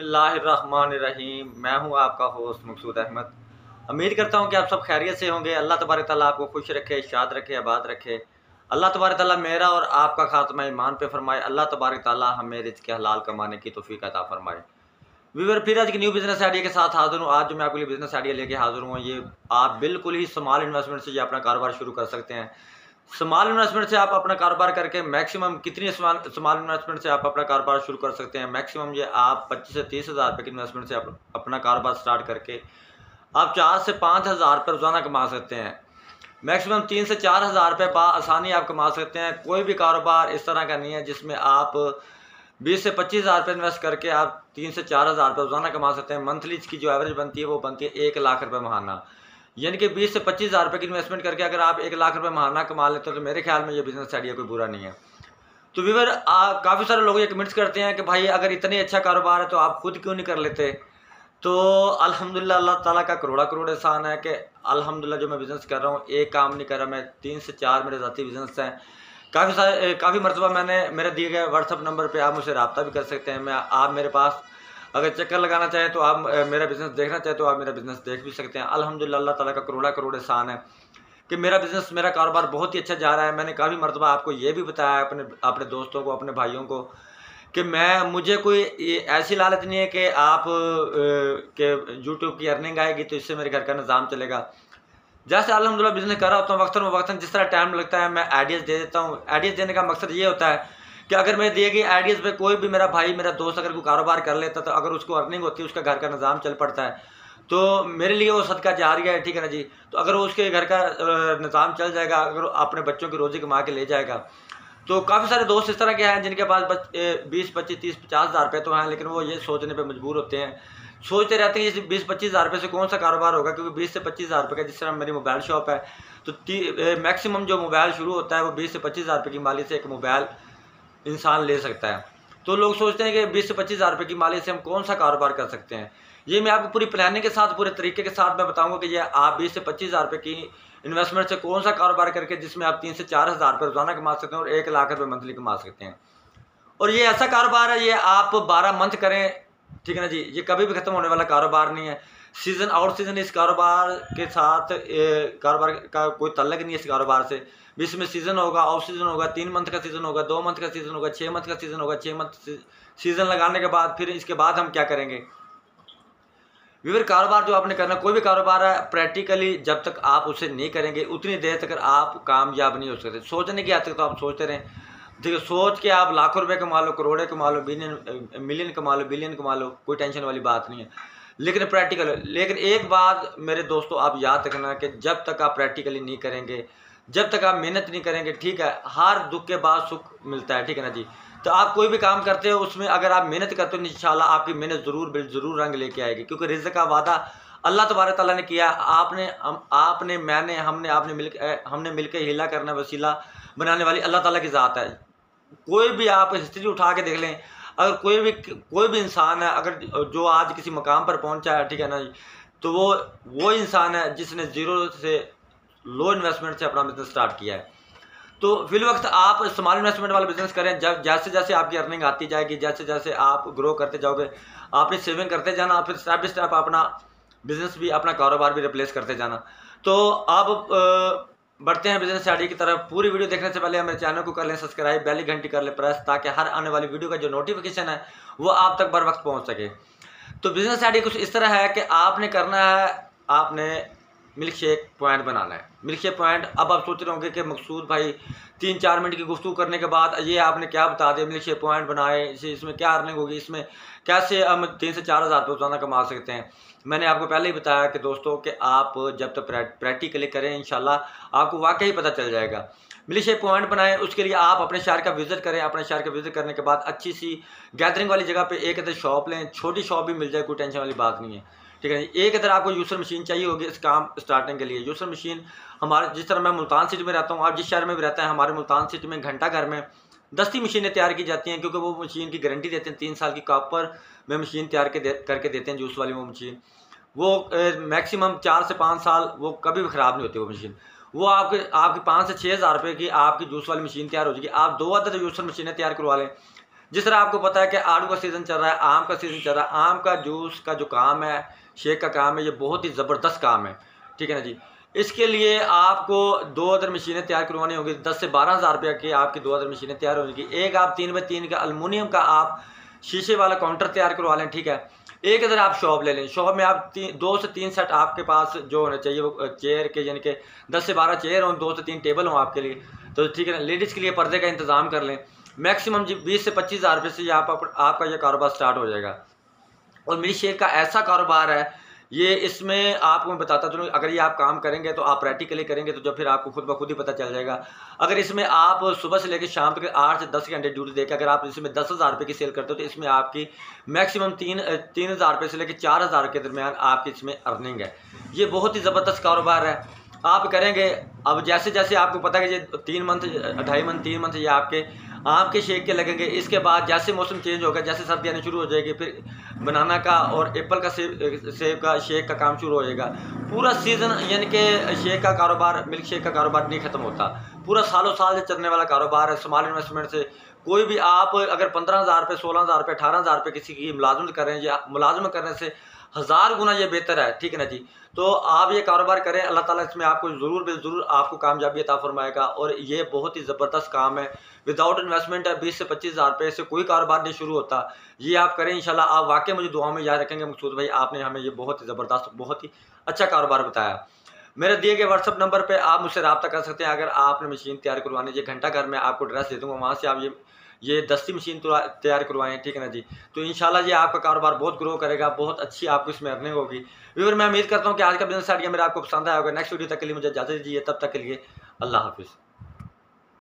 बिस्मिल्लाहिर्रहमानिर्रहीम। मैं हूं आपका होस्ट मकसूद अहमद। उम्मीद करता हूं कि आप सब खैरियत से होंगे। अल्लाह तबारक ताला आपको खुश रखे, शाद रखे, आबाद रखे। अल्लाह तबारक ताला मेरा और आपका खात्मा ईमान पे फरमाए। अल्लाह तबारक ताला हमें रिज़्क़ हलाल कमाने की तौफीक अता फरमाए। व्यूअर, फिर आज की न्यू बिज़नेस आइडिया के साथ हाज़िर हूँ। आज जो मैं आपके लिए बिज़नेस आइडिया लेके हाज़िर हूँ, ये आप बिल्कुल ही स्मॉल इन्वेस्टमेंट से ये अपना कारोबार शुरू कर सकते हैं। स्मॉल इन्वेस्टमेंट से आप अपना कारोबार करके मैक्सिमम कितनी स्मॉल इन्वेस्टमेंट से आप अपना कारोबार शुरू कर सकते हैं? मैक्सिमम ये आप 25 से 30 हज़ार रुपये की इन्वेस्टमेंट से अपना कारोबार स्टार्ट करके आप 4 से 5 हज़ार रुपये रोज़ाना कमा सकते हैं। मैक्सिमम 3 से 4 हज़ार रुपये आसानी आप कमा सकते हैं। कोई भी कारोबार इस तरह का नहीं है जिसमें आप 20 से 25 हज़ार रुपये इन्वेस्ट करके आप 3 से 4 हज़ार रुपये रोज़ाना कमा सकते हैं। मंथली इसकी जो एवरेज बनती है वो बनती है 1 लाख रुपये महाना। यानी कि 20 से 25 हज़ार रुपये की इन्वेस्टमेंट करके अगर आप 1 लाख रुपये महाना कमा लेते हो तो मेरे ख्याल में ये बिज़नेस आइडिया कोई बुरा नहीं है। तो व्यूअर, काफ़ी सारे लोग ये कमेंट्स करते हैं कि भाई अगर इतनी अच्छा कारोबार है तो आप खुद क्यों नहीं कर लेते? तो अल्हम्दुलिल्लाह अल्लाह ताला का करोड़ा करोड़ एहसान है कि अल्हम्दुलिल्लाह जो मैं बिज़नेस कर रहा हूँ, एक काम नहीं कर रहा, मैं 3 से 4 मेरे ज़ाती बिज़नेस हैं। काफ़ी मरतबा मैंने मेरे दिए गए व्हाट्सअप नंबर पे आप मुझसे रब्ता भी कर सकते हैं। आप मेरे पास अगर चक्कर लगाना चाहें तो आप मेरा बिज़नेस देखना चाहें तो आप मेरा बिज़नेस देख भी सकते हैं। अल्हम्दुलिल्लाह अल्लाह ताला का करोड़ा करोड़ एहसान है कि मेरा कारोबार बहुत ही अच्छा जा रहा है। मैंने काफ़ी मरतबा आपको ये भी बताया अपने दोस्तों को, अपने भाइयों को कि मुझे कोई ऐसी लालच नहीं है कि आप के यूट्यूब की अर्निंग आएगी तो इससे मेरे घर का निज़ाम चलेगा। जैसे अल्हम्दुलिल्लाह बिज़नेस कर रहा होता हूँ, वक्तन जिस तरह टाइम लगता है मैं आइडियाज़ दे देता हूँ। आइडियाज़ देने का मकसद ये होता है कि अगर मैं दिए गई आइडियाज़ पे कोई भी मेरा भाई, मेरा दोस्त अगर कोई कारोबार कर लेता तो अगर उसको अर्निंग होती है, उसका घर का निज़ाम चल पड़ता है, तो मेरे लिए वो सदका जारिया है, ठीक है ना जी। तो अगर उसके घर का निज़ाम चल जाएगा, अगर अपने बच्चों की रोज़ी कमा के ले जाएगा, तो काफ़ी सारे दोस्त इस तरह के हैं जिनके पास 20, 25, 30, 50 हज़ार रुपये तो हैं, लेकिन वो ये सोचने पर मजबूर होते हैं, सोचते रहते हैं कि 20, 25 हज़ार रुपये से कौन सा कारोबार होगा, क्योंकि 20 से 25 हज़ार रुपये का, जिस तरह मेरी मोबाइल शॉप है तो मैक्सिमम जो मोबाइल शुरू होता है वो 20 से 25 हज़ार रुपये की माली से एक मोबाइल इंसान ले सकता है। तो लोग सोचते हैं कि 20 से 25 हज़ार रुपये की माली से हम कौन सा कारोबार कर सकते हैं। ये मैं आपको पूरी प्लानिंग के साथ, पूरे तरीके के साथ मैं बताऊंगा कि ये आप 20 से 25 हज़ार रुपये की इन्वेस्टमेंट से कौन सा कारोबार करके जिसमें आप 3 से 4 हज़ार रुपये रोज़ाना कमा सकते हैं और 1 लाख रुपये मंथली कमा सकते हैं। और ये ऐसा कारोबार है, ये आप 12 मंथ करें, ठीक है ना जी, ये कभी भी ख़त्म होने वाला कारोबार नहीं है। सीज़न आउट सीज़न इस कारोबार के साथ कारोबार का कोई तल्लक नहीं है इस कारोबार से। बीच में सीज़न होगा, ऑफ सीज़न होगा, 3 मंथ का सीज़न होगा, 2 मंथ का सीज़न होगा, 6 मंथ का सीज़न होगा। 6 मंथ सीज़न लगाने के बाद फिर इसके बाद हम क्या करेंगे? व्यूअर, कारोबार जो आपने करना, कोई भी कारोबार है, प्रैक्टिकली जब तक आप उसे नहीं करेंगे उतनी देर तक आप कामयाब नहीं हो सकते। सोचने की हद तक तो आप सोचते रहें, देखिए, सोच के आप लाखों रुपए कमा लो, करोड़े कमा लो, मिलियन कमा लो, बिलियन कमा लो, कोई टेंशन वाली बात नहीं है। लेकिन एक बात मेरे दोस्तों आप याद रखना कि जब तक आप प्रैक्टिकली नहीं करेंगे, जब तक आप मेहनत नहीं करेंगे, ठीक है, हर दुख के बाद सुख मिलता है, ठीक है ना जी। तो आप कोई भी काम करते हो उसमें अगर आप मेहनत करते हो, इंशाल्लाह आपकी मेहनत ज़रूर रंग लेके आएगी, क्योंकि रिज़्क़ का वादा अल्लाह तबारक ताला ने किया। हमने मिलकर हिला करना वसीला बनाने वाली अल्लाह ताला की ज़ात है। कोई भी आप हिस्ट्री उठा के देख लें, अगर कोई भी इंसान है अगर जो आज किसी मकाम पर पहुंचा है, ठीक है ना जी, तो वो इंसान है जिसने ज़ीरो से लो इन्वेस्टमेंट से अपना बिज़नेस स्टार्ट किया है। तो फिल वक्त आप स्मॉल इन्वेस्टमेंट वाला बिज़नेस करें। जैसे जैसे आपकी अर्निंग आती जाएगी, जैसे जैसे आप ग्रो करते जाओगे, आपने सेविंग करते जाना, फिर स्टेप बाई स्टेप अपना बिज़नेस भी, अपना कारोबार भी रिप्लेस करते जाना। तो अब बढ़ते हैं बिज़नेस आइडिया की तरफ। पूरी वीडियो देखने से पहले हमारे चैनल को कर लें सब्सक्राइब, बेल की घंटी कर लें प्रेस, ताकि हर आने वाली वीडियो का जो नोटिफिकेशन है वो आप तक बर वक्त पहुँच सके। तो बिज़नेस आइडिया कुछ इस तरह है कि आपने करना है, आपने मिल्क शेक पॉइंट बनाना है। मिल्क शेक पॉइंट, अब आप सोच रहे होंगे कि मकसूद भाई 3-4 मिनट की गुफ्तगू करने के बाद ये आपने क्या बता दिया, मिल्क शेक पॉइंट बनाए, इसमें क्या अर्निंग होगी, इसमें कैसे हम 3 से 4 हज़ार रुपये रोज़ाना कमा सकते हैं। मैंने आपको पहले ही बताया कि दोस्तों कि आप जब तक प्रैक्टिकली करें, इंशाल्लाह आपको वाकई पता चल जाएगा। मिल्क शेक पॉइंट बनाएं, उसके लिए आप अपने शहर का विज़िट करें। अपने शहर का विज़िट करने के बाद अच्छी सी गैदरिंग वाली जगह पे एक इधर शॉप लें, छोटी शॉप भी मिल जाए, कोई टेंशन वाली बात नहीं है, ठीक है। एक इधर आपको यूसर मशीन चाहिए होगी इस काम स्टार्टिंग के लिए। यूसर मशीन हमारे, जिस तरह मैं मुल्तान सिटी में रहता हूँ, आप जिस शहर में भी रहते हैं, हमारे मुल्तान सिटी में घंटा घर में दस्ती मशीनें तैयार की जाती हैं, क्योंकि वो मशीन की गारंटी देते हैं 3 साल की। कॉपर में मशीन तैयार करके देते हैं जूस वाली वो मशीन, वो मैक्सिमम 4 से 5 साल वो कभी भी ख़राब नहीं होती वो मशीन। वो आपकी 5 से 6 हज़ार रुपये की आपकी जूस वाली मशीन तैयार हो जाएगी। आप 2 अदद यूसर मशीनें तैयार करवा लें, जिस तरह आपको पता है कि आड़ू का सीज़न चल रहा है, आम का सीज़न चल रहा है, आम का जूस का जो काम है, शेक का काम है, ये बहुत ही ज़बरदस्त काम है, ठीक है ना जी। इसके लिए आपको 2 मशीनें तैयार करवानी होगी, 10 से 12 हज़ार रुपये की आपकी 2 मशीनें तैयार होगी। एक आप 3x3 का अलमुनियम का आप शीशे वाला काउंटर तैयार करवा लें, ठीक है। एक इधर आप शॉप ले लें, शॉप में आप 2 से 3 सेट आपके पास जो होने चाहिए वो चेयर के, यानी कि 10 से 12 चेयर हों, 2 से 3 टेबल हों आपके लिए, तो ठीक है ना। लेडीज़ के लिए पर्दे का इंतज़ाम कर लें। मैक्सिमम जी 20 से 25 हज़ार रुपये से आपका ये कारोबार स्टार्ट हो जाएगा। और मिल्क शेक का ऐसा कारोबार है, ये इसमें आपको मैं बताता चलूँ, अगर ये आप काम करेंगे तो आप प्रैक्टिकली करेंगे तो जब फिर आपको खुद ब खुद ही पता चल जाएगा। अगर इसमें आप सुबह से लेकर शाम तक 8 से 10 घंटे ड्यूटी देकर अगर आप इसमें 10,000 रुपये की सेल करते हो तो इसमें आपकी मैक्सिमम 3,000 रुपये से लेकर 4,000 के दरमियान आपकी इसमें अर्निंग है। ये बहुत ही ज़बरदस्त कारोबार है, आप करेंगे। अब जैसे जैसे आपको पता है कि ये 3 मंथ 2.5 मंथ 3 मंथ ये आपके आम के शेक के लगेंगे। इसके बाद जैसे मौसम चेंज होगा, जैसे सर्दी आनी शुरू हो जाएगी, फिर बनाना का और एप्पल का सेब का शेक का काम शुरू हो जाएगा। पूरा सीज़न यानी कि शेक का कारोबार, मिल्क शेक का कारोबार नहीं ख़त्म होता, पूरा सालों साल से चलने वाला कारोबार है। स्मॉल इन्वेस्टमेंट से कोई भी आप अगर 15,000 रुपये, 16,000 रुपये, 18,000 रुपये किसी की मुलाजमत कर रहे हैं, या मुलाजमत करने से 1000 गुना ये बेहतर है, ठीक है ना जी। तो आप ये कारोबार करें, अल्लाह ताला इसमें आपको ज़रूर आपको कामयाबी अता फरमाएगा। और ये बहुत ही ज़बरदस्त काम है, विदाउट इन्वेस्टमेंट है। 20 से 25,000 रुपये से कोई कारोबार नहीं शुरू होता। ये आप करें इंशाल्लाह, आप वाकई मुझे दुआ में याद रखेंगे। मकसूद भाई, आपने हमें ये बहुत ही ज़बरदस्त, बहुत ही अच्छा कारोबार बताया। मेरे दिए गए व्हाट्सअप नंबर पे आप मुझसे रब्ता कर सकते हैं। अगर आपने मशीन तैयार करवानी है, घंटा घर में आपको एड्रेस दे दूँगा, वहाँ से आप ये दस्ती मशीन तैयार करवाएं, ठीक है ना जी। तो इंशाल्लाह ये आपका कारोबार बहुत ग्रो करेगा, बहुत अच्छी आपको इसमें अर्निंग होगी। व्यूअर, मैं उम्मीद करता हूँ कि आज का बिजनेस आइडिया मेरा आपको पसंद आया होगा। नेक्स्ट वीडियो तक के लिए मुझे इजाज़त दीजिए, तब तक के लिए अल्लाह हाफिज़।